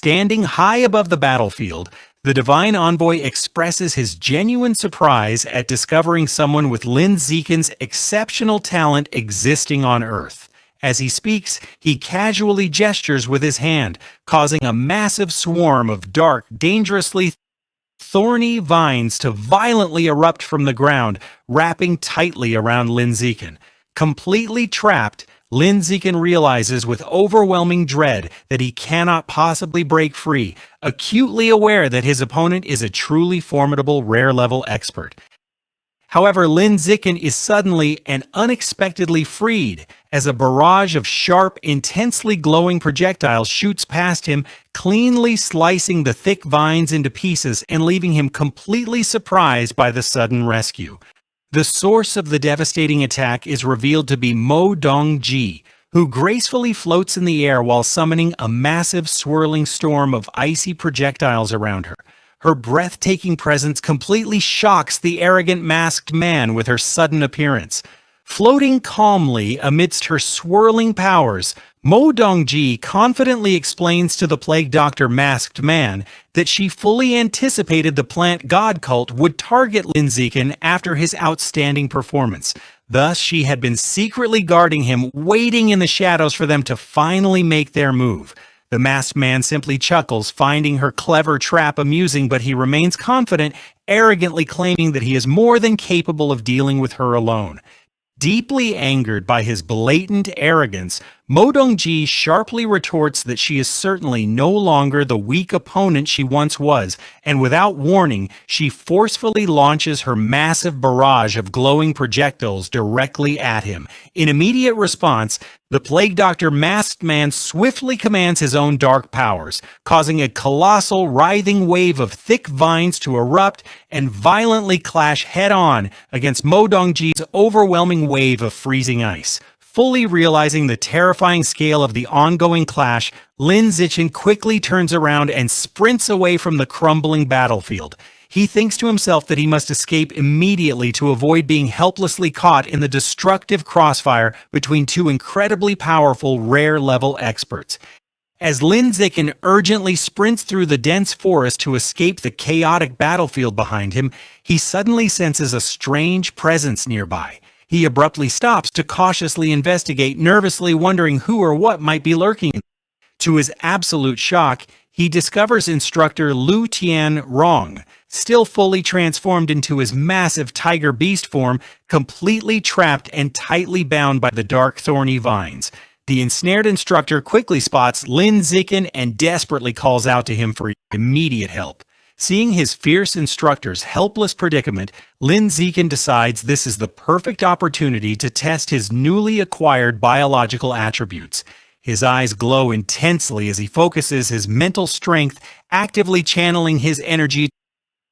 Standing high above the battlefield, the divine envoy expresses his genuine surprise at discovering someone with Lin Zikin's exceptional talent existing on Earth. As he speaks, he casually gestures with his hand, causing a massive swarm of dark, dangerously thorny vines to violently erupt from the ground, wrapping tightly around Lin Zikin. Completely trapped, Lin Zikin realizes with overwhelming dread that he cannot possibly break free, acutely aware that his opponent is a truly formidable rare-level expert. However, Lin Zikin is suddenly and unexpectedly freed as a barrage of sharp, intensely glowing projectiles shoots past him, cleanly slicing the thick vines into pieces and leaving him completely surprised by the sudden rescue. The source of the devastating attack is revealed to be Mo Dongji, who gracefully floats in the air while summoning a massive swirling storm of icy projectiles around her. Her breathtaking presence completely shocks the arrogant masked man with her sudden appearance. Floating calmly amidst her swirling powers, Mo Dongji confidently explains to the Plague Doctor masked man that she fully anticipated the plant god cult would target Lin Zikin after his outstanding performance. Thus, she had been secretly guarding him, waiting in the shadows for them to finally make their move. The masked man simply chuckles, finding her clever trap amusing, but he remains confident, arrogantly claiming that he is more than capable of dealing with her alone. Deeply angered by his blatant arrogance, Mo Dongji sharply retorts that she is certainly no longer the weak opponent she once was, and without warning, she forcefully launches her massive barrage of glowing projectiles directly at him. In immediate response, the Plague Doctor masked man swiftly commands his own dark powers, causing a colossal writhing wave of thick vines to erupt and violently clash head-on against Mo Dongji's overwhelming wave of freezing ice. Fully realizing the terrifying scale of the ongoing clash, Lin Zikin quickly turns around and sprints away from the crumbling battlefield. He thinks to himself that he must escape immediately to avoid being helplessly caught in the destructive crossfire between two incredibly powerful rare-level experts. As Lin Zikin urgently sprints through the dense forest to escape the chaotic battlefield behind him, he suddenly senses a strange presence nearby. He abruptly stops to cautiously investigate, nervously wondering who or what might be lurking. To his absolute shock, he discovers instructor Lu Tian Rong, still fully transformed into his massive tiger beast form, completely trapped and tightly bound by the dark thorny vines. The ensnared instructor quickly spots Lin Zikin and desperately calls out to him for immediate help. Seeing his fierce instructor's helpless predicament, Lin Zikin decides this is the perfect opportunity to test his newly acquired biological attributes. His eyes glow intensely as he focuses his mental strength, actively channeling his energy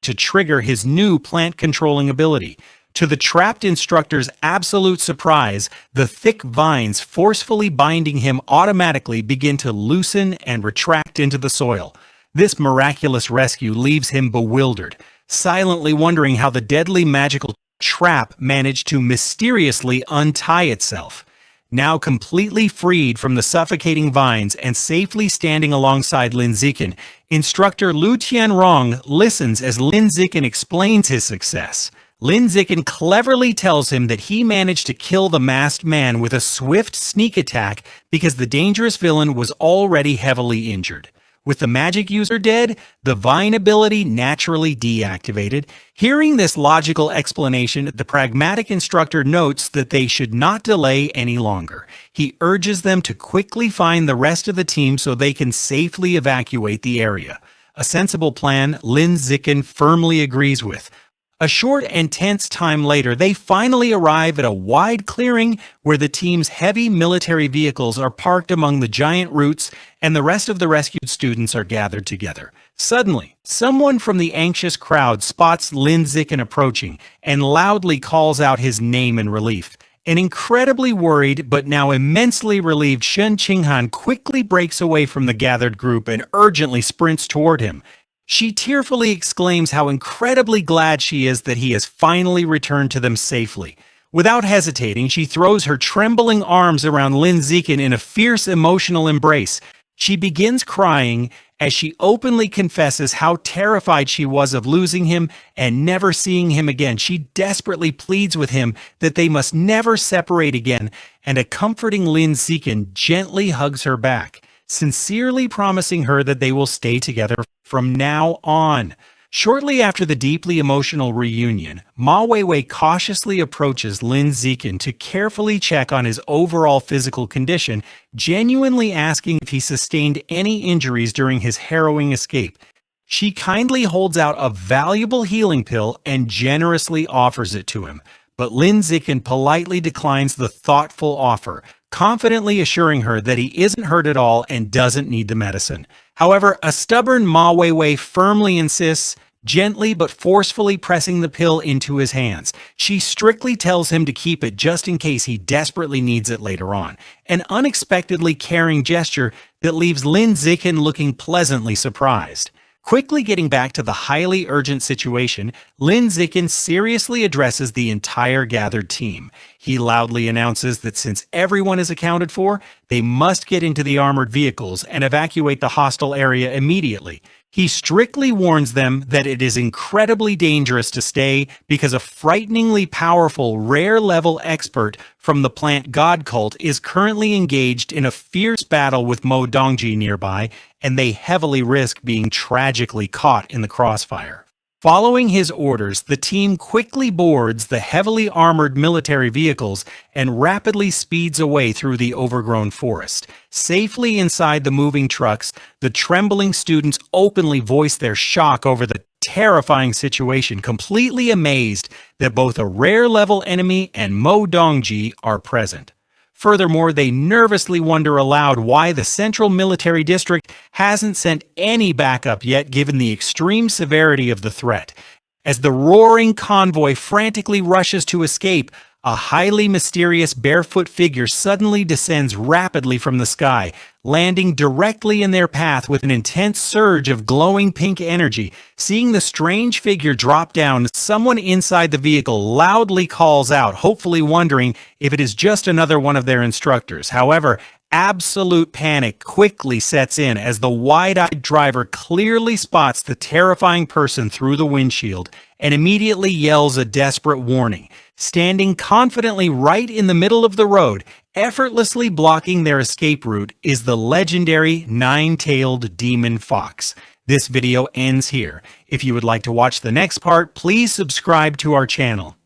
to trigger his new plant-controlling ability. To the trapped instructor's absolute surprise, the thick vines forcefully binding him automatically begin to loosen and retract into the soil. This miraculous rescue leaves him bewildered, silently wondering how the deadly magical trap managed to mysteriously untie itself. Now completely freed from the suffocating vines and safely standing alongside Lin Zikin, instructor Lu Tianrong listens as Lin Zikin explains his success. Lin Zikin cleverly tells him that he managed to kill the masked man with a swift sneak attack because the dangerous villain was already heavily injured. With the magic user dead, the Vine ability naturally deactivated. Hearing this logical explanation, the pragmatic instructor notes that they should not delay any longer. He urges them to quickly find the rest of the team so they can safely evacuate the area. A sensible plan Lin Zikin firmly agrees with. A short and tense time later, they finally arrive at a wide clearing where the team's heavy military vehicles are parked among the giant roots and the rest of the rescued students are gathered together. Suddenly, someone from the anxious crowd spots Lin Zikin approaching and loudly calls out his name in relief. An incredibly worried but now immensely relieved Shen Qinghan quickly breaks away from the gathered group and urgently sprints toward him. She tearfully exclaims how incredibly glad she is that he has finally returned to them safely. Without hesitating, she throws her trembling arms around Lin Zikin in a fierce emotional embrace. She begins crying as she openly confesses how terrified she was of losing him and never seeing him again. She desperately pleads with him that they must never separate again, and a comforting Lin Zikin gently hugs her back, sincerely promising her that they will stay together from now on. Shortly after the deeply emotional reunion, Ma Weiwei cautiously approaches Lin Zikin to carefully check on his overall physical condition, genuinely asking if he sustained any injuries during his harrowing escape. She kindly holds out a valuable healing pill and generously offers it to him, but Lin Zikin politely declines the thoughtful offer, confidently assuring her that he isn't hurt at all and doesn't need the medicine. However, a stubborn Ma Weiwei firmly insists, gently but forcefully pressing the pill into his hands. She strictly tells him to keep it just in case he desperately needs it later on, an unexpectedly caring gesture that leaves Lin Zikin looking pleasantly surprised. Quickly getting back to the highly urgent situation, Lin Zikin seriously addresses the entire gathered team. He loudly announces that since everyone is accounted for, they must get into the armored vehicles and evacuate the hostile area immediately. He strictly warns them that it is incredibly dangerous to stay because a frighteningly powerful, rare-level expert from the plant God cult is currently engaged in a fierce battle with Mo Dongji nearby, and they heavily risk being tragically caught in the crossfire. Following his orders, the team quickly boards the heavily armored military vehicles and rapidly speeds away through the overgrown forest. Safely inside the moving trucks, the trembling students openly voice their shock over the terrifying situation, completely amazed that both a rare-level enemy and Mo Dongji are present. Furthermore, they nervously wonder aloud why the Central Military District hasn't sent any backup yet given the extreme severity of the threat. As the roaring convoy frantically rushes to escape, a highly mysterious barefoot figure suddenly descends rapidly from the sky, landing directly in their path with an intense surge of glowing pink energy. Seeing the strange figure drop down, someone inside the vehicle loudly calls out, hopefully wondering if it is just another one of their instructors. However, absolute panic quickly sets in as the wide-eyed driver clearly spots the terrifying person through the windshield and immediately yells a desperate warning. Standing confidently right in the middle of the road, effortlessly blocking their escape route, is the legendary nine-tailed demon fox. This video ends here. If you would like to watch the next part, please subscribe to our channel.